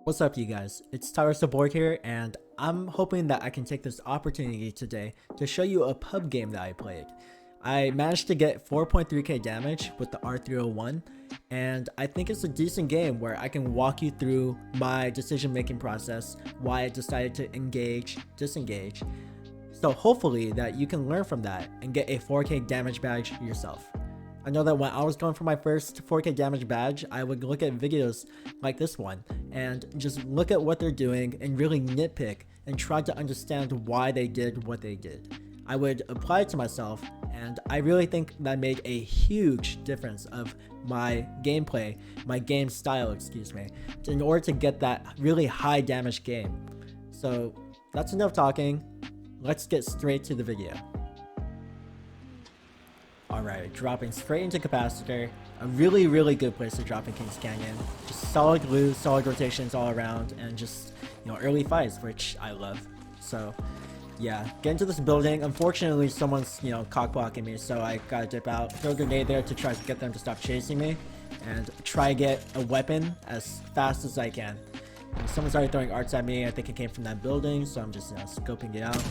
What's up, you guys? It's TylerSoBored here, and I'm hoping that I can take this opportunity today to show you a pub game that I played. I managed to get 4.3k damage with the R301, and I think it's a decent game where I can walk you through my decision making process, why I decided to engage, disengage. So hopefully that you can learn from that and get a 4k damage badge yourself. I know that when I was going for my first 4k damage badge, I would look at videos like this one and just look at what they're doing and really nitpick and try to understand why they did what they did. I would apply it to myself, and I really think that made a huge difference of my gameplay, my game style, excuse me, in order to get that really high damage game. So that's enough talking. Let's get straight to the video. Alright, dropping straight into capacitor. A really good place to drop in Kings Canyon. Just solid loot, solid rotations all around, and just, early fights, which I love. So yeah, get into this building. Unfortunately, someone's, cock blocking me, so I gotta dip out. Throw a grenade there to try to get them to stop chasing me, and try to get a weapon as fast as I can. And someone's already throwing arts at me. I think it came from that building, so I'm just, scoping it out.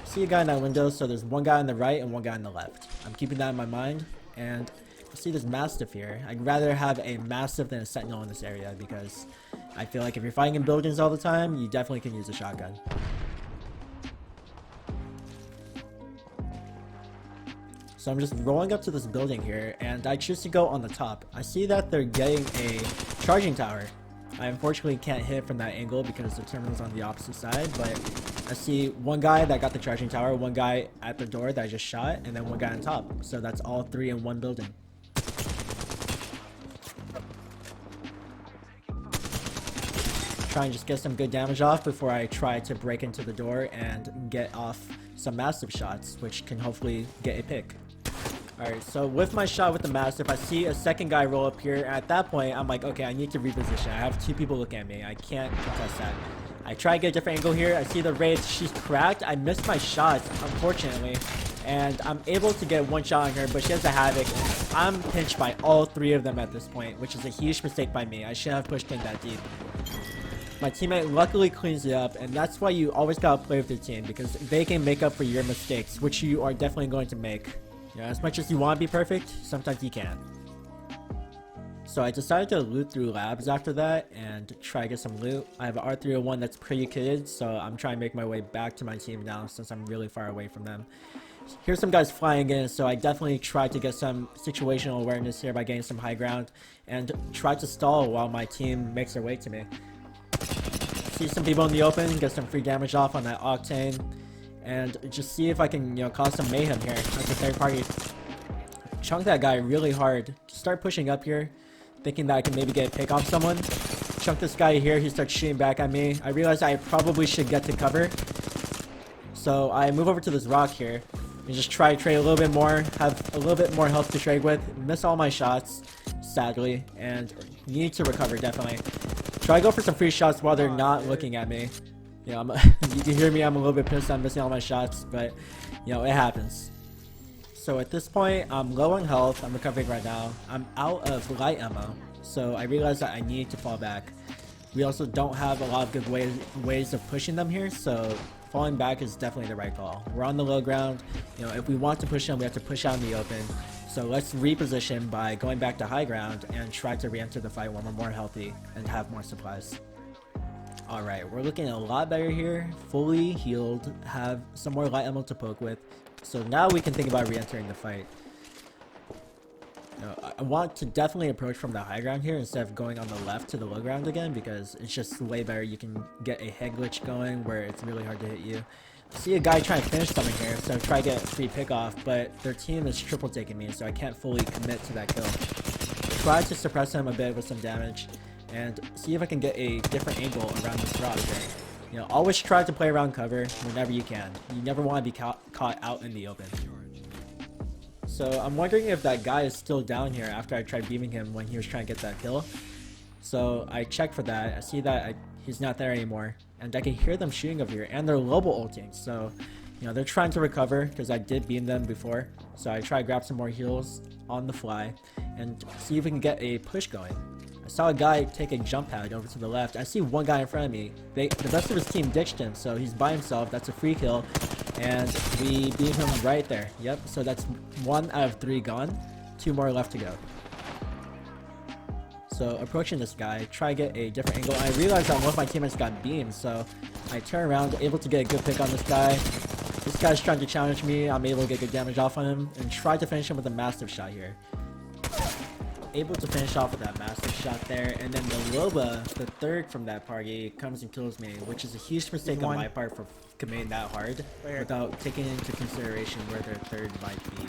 See a guy in that window, so there's one guy on the right and one guy on the left. I'm keeping that in my mind, and I see this Mastiff here. I'd rather have a Mastiff than a Sentinel in this area, because I feel like if you're fighting in buildings all the time, you definitely can use a shotgun. So I'm just rolling up to this building here, and I choose to go on the top. I see that they're getting a charging tower. I unfortunately can't hit from that angle because the terminal's on the opposite side, but I see one guy that got the charging tower, one guy at the door that I just shot, and then one guy on top. So that's all three in one building. Try and just get some good damage off before I try to break into the door and get off some Mastiff shots, which can hopefully get a pick. Alright, so with my shot with the Mastiff, I see a second guy roll up here. At that point, I'm like, okay, I need to reposition. I have two people looking at me. I can't contest that. I try to get a different angle here. I see the Wraith. She's cracked. I missed my shots, unfortunately. And I'm able to get one shot on her, but she has a Havoc. I'm pinched by all three of them at this point, which is a huge mistake by me. I shouldn't have pushed in that deep. My teammate luckily cleans it up, and that's why you always gotta play with your team, because they can make up for your mistakes, which you are definitely going to make. As much as you want to be perfect, sometimes you can't. So I decided to loot through labs after that and try to get some loot. I have an R301 that's pretty kitted, so I'm trying to make my way back to my team now since I'm really far away from them. Here's some guys flying in, so I definitely tried to get some situational awareness here by getting some high ground and try to stall while my team makes their way to me. See some people in the open, get some free damage off on that Octane, and just see if I can, cause some mayhem here as a third party. Chunk that guy really hard. Start pushing up here, thinking that I can maybe get a pick off someone. Chunk this guy here, he starts shooting back at me. I realize I probably should get to cover. So I move over to this rock here and just try to trade a little bit more, have a little bit more health to trade with. Miss all my shots, sadly, and need to recover definitely. Try to go for some free shots while they're not looking at me. You can hear me, I'm a little bit pissed I'm missing all my shots, but, it happens. So at this point, I'm low on health, I'm recovering right now. I'm out of light ammo, so I realize that I need to fall back. We also don't have a lot of good ways of pushing them here, so falling back is definitely the right call. We're on the low ground, if we want to push them, we have to push out in the open. So let's reposition by going back to high ground and try to re-enter the fight when we're more healthy and have more supplies. Alright, we're looking a lot better here, fully healed, have some more light ammo to poke with, so now we can think about re-entering the fight. I want to definitely approach from the high ground here instead of going on the left to the low ground again, because it's just way better. You can get a head glitch going where it's really hard to hit you. I see a guy trying to finish something here, so try to get a free pick off, but their team is triple taking me, so I can't fully commit to that kill. Try to suppress him a bit with some damage, and see if I can get a different angle around this rock here. Always try to play around cover whenever you can. You never want to be caught out in the open. So I'm wondering if that guy is still down here after I tried beaming him when he was trying to get that kill. So I check for that. I see that he's not there anymore, and I can hear them shooting over here, and they're Lobo ulting. So they're trying to recover because I did beam them before. So I try to grab some more heals on the fly and see if we can get a push going. saw a guy take a jump pad over to the left. I see one guy in front of me. The rest of his team ditched him, so he's by himself. That's a free kill, and we beat him right there. Yep, so that's 1 out of 3 gone. 2 more left to go. So approaching this guy, try to get a different angle. I realized that one of my teammates got beamed, so I turn around, able to get a good pick on this guy. This guy's trying to challenge me. I'm able to get good damage off on him and try to finish him with a massive shot here. Able to finish off with that massive shot there, and then the Loba, the third from that party, comes and kills me, which is a huge mistake on my part for committing that hard without taking into consideration where their third might be.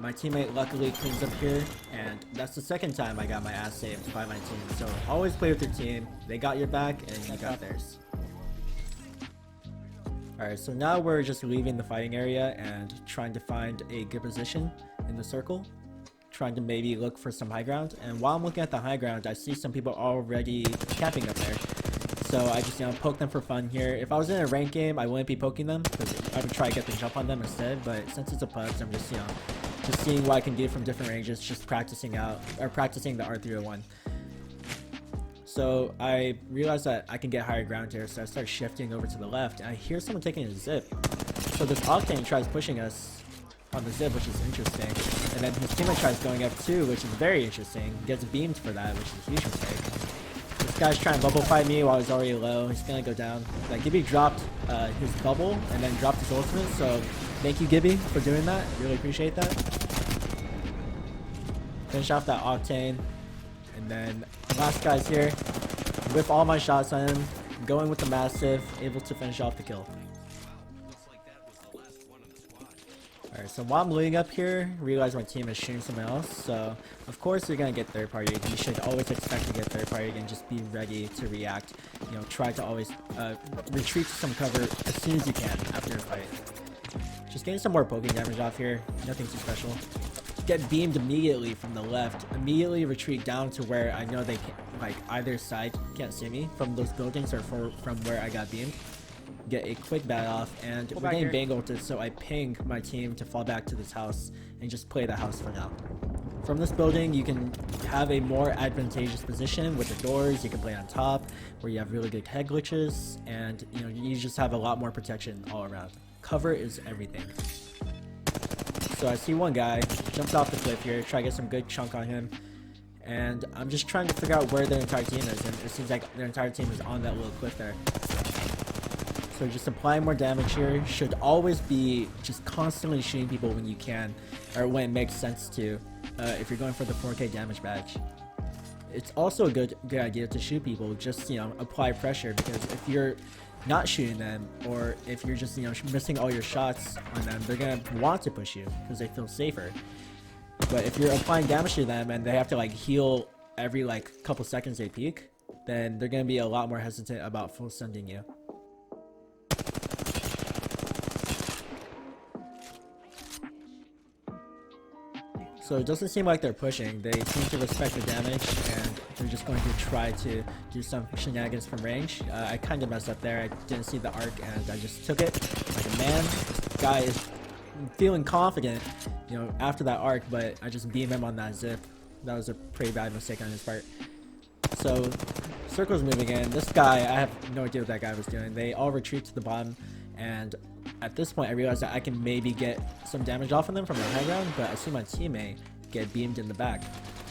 My teammate luckily cleans up here, and that's the second time I got my ass saved by my team. So always play with your team. They got your back, and you got theirs. Alright, so now we're just leaving the fighting area and trying to find a good position in the circle. Trying to maybe look for some high ground. And while I'm looking at the high ground, I see some people already camping up there. So I just, poke them for fun here. If I was in a ranked game, I wouldn't be poking them, because I would try to get the jump on them instead. But since it's a pubs, I'm just, just seeing what I can do from different ranges, just practicing the R301. So I realized that I can get higher ground here, so I start shifting over to the left, and I hear someone taking a zip. So this Octane tries pushing us on the zip, which is interesting. And then his teammate tries going up too, which is very interesting. Gets beamed for that, which is a huge mistake. This guy's trying to bubble fight me while he's already low. He's gonna go down. Like, Gibby dropped his bubble and then dropped his ultimate, so thank you, Gibby, for doing that. Really appreciate that. Finish off that Octane. And then last guy's here. Whip all my shots on him. Going with the massive. Able to finish off the kill. Alright, so while I'm looting up here, realize my team is shooting someone else, so of course you're gonna get third party. You should always expect to get third party and just be ready to react. Try to always retreat to some cover as soon as you can after a fight. Just getting some more poking damage off here, nothing too special. Get beamed immediately from the left, immediately retreat down to where I know they can't, like either side can't see me from those buildings or from where I got beamed. Get a quick bat off, and we're getting bang ulted, so I ping my team to fall back to this house and just play the house for now. From this building, you can have a more advantageous position with the doors. You can play on top, where you have really good head glitches, and you just have a lot more protection all around. Cover is everything. So I see one guy jumps off the cliff here, try to get some good chunk on him, and I'm just trying to figure out where their entire team is, and it seems like their entire team is on that little cliff there. So just applying more damage here. Should always be just constantly shooting people when you can, or when it makes sense to, if you're going for the 4K damage badge. It's also a good idea to shoot people, just apply pressure, because if you're not shooting them, or if you're just missing all your shots on them, they're gonna want to push you because they feel safer. But if you're applying damage to them and they have to heal every couple seconds they peek, then they're gonna be a lot more hesitant about full sending you. So it doesn't seem like they're pushing. They seem to respect the damage, and they're just going to try to do some shenanigans from range. I kind of messed up there. I didn't see the arc, and I just took it like a man. This guy is feeling confident, after that arc, but I just beam him on that zip. That was a pretty bad mistake on his part. So circle's moving in. This guy, I have no idea what that guy was doing. They all retreat to the bottom, and at this point I realized that I can maybe get some damage off of them from the high ground, but I see my teammate get beamed in the back.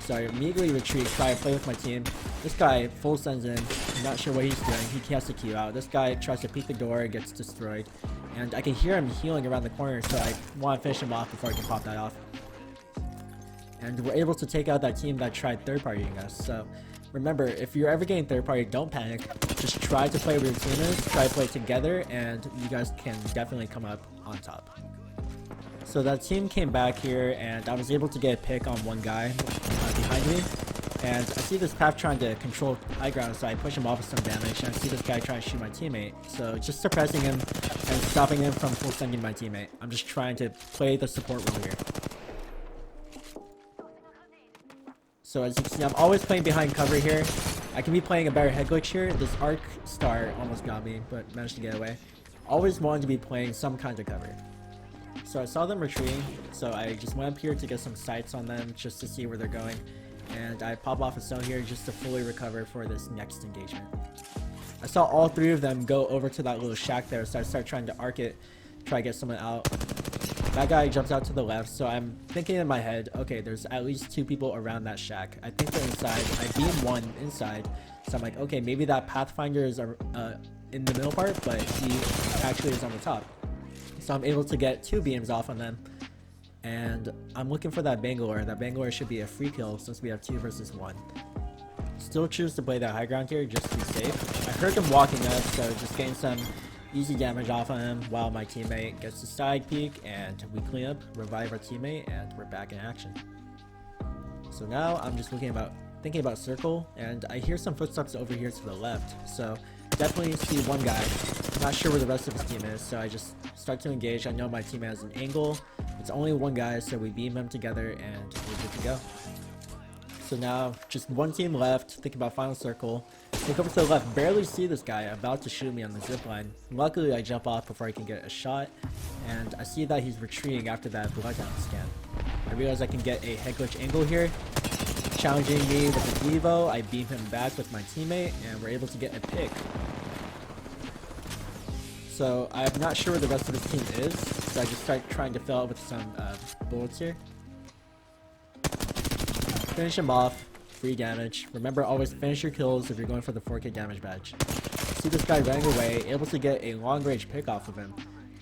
So I immediately retreat, try to play with my team. This guy full sends in, I'm not sure what he's doing. He has to queue out. This guy tries to peek the door, gets destroyed. And I can hear him healing around the corner, so I want to finish him off before I can pop that off. And we're able to take out that team that tried third partying us. So remember, if you're ever getting third party, don't panic. Just try to play with your teammates, try to play together, and you guys can definitely come up on top. So that team came back here, and I was able to get a pick on one guy behind me. And I see this path trying to control high ground, so I push him off with some damage, and I see this guy trying to shoot my teammate. So just suppressing him and stopping him from full sending my teammate. I'm just trying to play the support role here. So as you can see, I'm always playing behind cover here. I can be playing a better head glitch here. This arc star almost got me, but managed to get away. Always wanted to be playing some kind of cover. So I saw them retreating, so I just went up here to get some sights on them just to see where they're going. and I pop off a stone here just to fully recover for this next engagement. I saw all three of them go over to that little shack there, so I started trying to arc it, try to get someone out. That guy jumps out to the left, so I'm thinking in my head, okay, there's at least 2 people around that shack. I think they're inside. I beam one inside, so I'm like, okay, maybe that Pathfinder is in the middle part, but he actually is on the top. So I'm able to get 2 beams off on them, and I'm looking for that Bangalore. That Bangalore should be a free kill since we have 2 versus 1. Still choose to play that high ground here just to be safe. I heard them walking up, so just getting some easy damage off on him while my teammate gets the side peek, and we clean up, revive our teammate, and we're back in action. So now I'm just thinking about circle, and I hear some footsteps over here to the left, so definitely see one guy. Not sure where the rest of his team is, so I just start to engage. I know my teammate has an angle. It's only one guy, so we beam them together and we're good to go. So now just one team left, thinking about final circle. Look over to the left, barely see this guy about to shoot me on the zipline. Luckily I jump off before I can get a shot, and I see that he's retreating after that bloodhound scan. I realize I can get a head glitch angle here. Challenging me with the Devo, I beam him back with my teammate, and we're able to get a pick. So I'm not sure where the rest of his team is, so I just start trying to fill out with some bullets here. Finish him off, free damage. Remember, always finish your kills if you're going for the 4K damage badge. See this guy running away, able to get a long range pick off of him.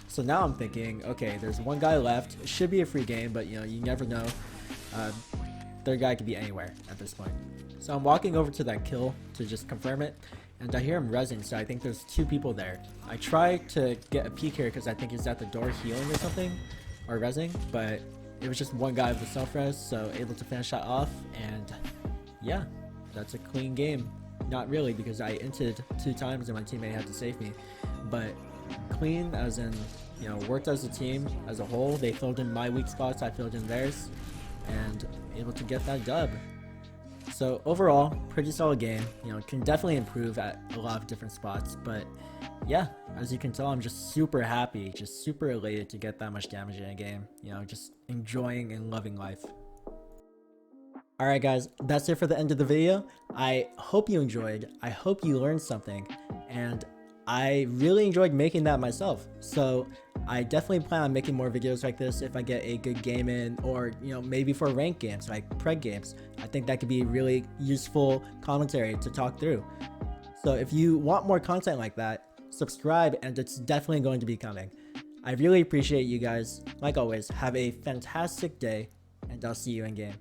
So now I'm thinking, okay, there's one guy left. It should be a free game, but you know, you never know. Third guy could be anywhere at this point. So I'm walking over to that kill to just confirm it, and I hear him rezzing, so I think there's 2 people there. I try to get a peek here because I think he's at the door healing or something, or rezzing, but it was just one guy with self-res, so able to finish that off, and yeah, that's a clean game. Not really, because I inted 2 times and my teammate had to save me, but clean as in, you know, worked as a team as a whole. They filled in my weak spots, I filled in theirs, and able to get that dub. So overall, pretty solid game. You know, can definitely improve at a lot of different spots, but yeah, as you can tell, I'm just super happy, just super elated to get that much damage in a game. You know, just enjoying and loving life. Alright guys, that's it for the end of the video. I hope you enjoyed, I hope you learned something, and I really enjoyed making that myself. So I definitely plan on making more videos like this if I get a good game in, or you know, maybe for ranked games like preg games. I think that could be really useful commentary to talk through. So if you want more content like that, subscribe, and it's definitely going to be coming. I really appreciate you guys. Like always, have a fantastic day, and I'll see you in game.